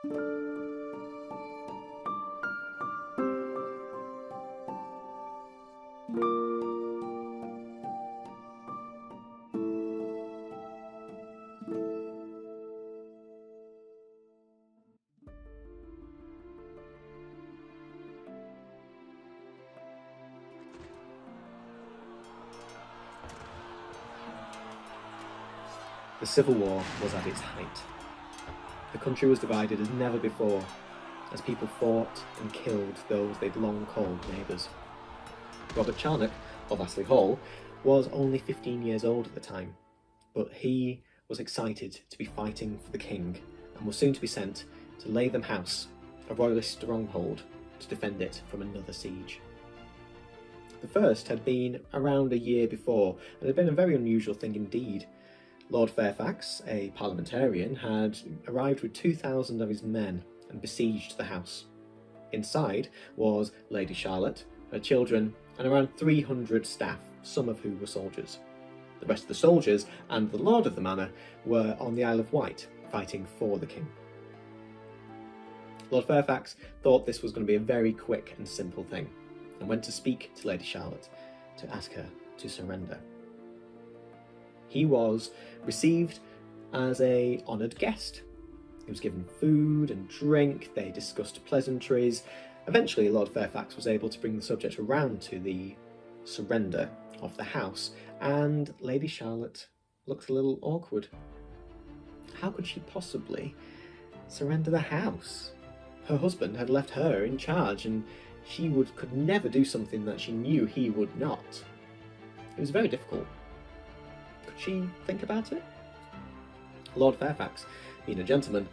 The Civil War was at its height. The country was divided as never before, as people fought and killed those they'd long called neighbours. Robert Charnock of Astley Hall was only 15 years old at the time, but he was excited to be fighting for the king and was soon to be sent to Latham House, a royalist stronghold, to defend it from another siege. The first had been around a year before and had been a very unusual thing indeed. Lord Fairfax, a parliamentarian, had arrived with 2,000 of his men and besieged the house. Inside was Lady Charlotte, her children, and around 300 staff, some of who were soldiers. The rest of the soldiers and the lord of the manor were on the Isle of Wight, fighting for the king. Lord Fairfax thought this was going to be a very quick and simple thing, and went to speak to Lady Charlotte to ask her to surrender. He was received as an honoured guest. He was given food and drink, they discussed pleasantries. Eventually, Lord Fairfax was able to bring the subject around to the surrender of the house, and Lady Charlotte looked a little awkward. How could she possibly surrender the house? Her husband had left her in charge, and she could never do something that she knew he would not. It was very difficult. Could she think about it? Lord Fairfax, being a gentleman,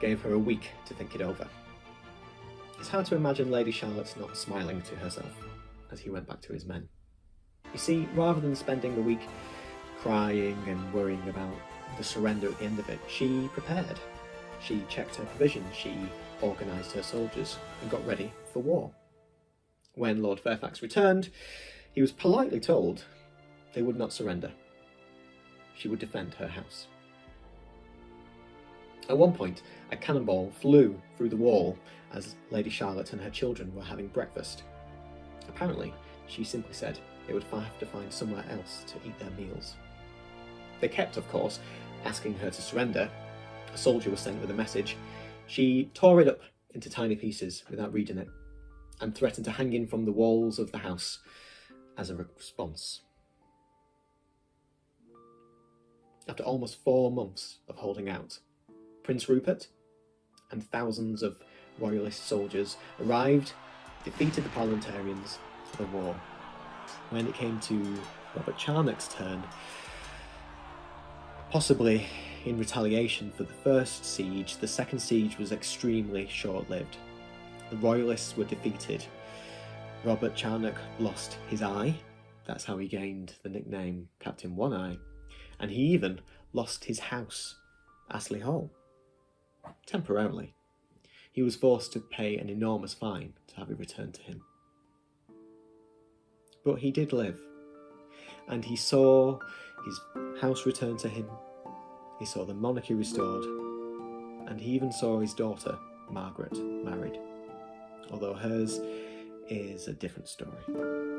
gave her a week to think it over. It's hard to imagine Lady Charlotte not smiling to herself as he went back to his men. You see, rather than spending the week crying and worrying about the surrender at the end of it, she prepared. She checked her provisions, she organised her soldiers and got ready for war. When Lord Fairfax returned, he was politely told they would not surrender. She would defend her house. At one point, a cannonball flew through the wall as Lady Charlotte and her children were having breakfast. Apparently, she simply said they would have to find somewhere else to eat their meals. They kept, of course, asking her to surrender. A soldier was sent with a message. She tore it up into tiny pieces without reading it, and threatened to hang in from the walls of the house as a response. After almost 4 months of holding out, Prince Rupert and thousands of royalist soldiers arrived, defeated the parliamentarians for the war. When it came to Robert Charnock's turn, possibly in retaliation for the first siege, the second siege was extremely short-lived. The royalists were defeated. Robert Charnock lost his eye. That's how he gained the nickname Captain One Eye. And he even lost his house, Astley Hall. Temporarily. He was forced to pay an enormous fine to have it returned to him. But he did live, and he saw his house returned to him, he saw the monarchy restored, and he even saw his daughter, Margaret, married, although hers is a different story.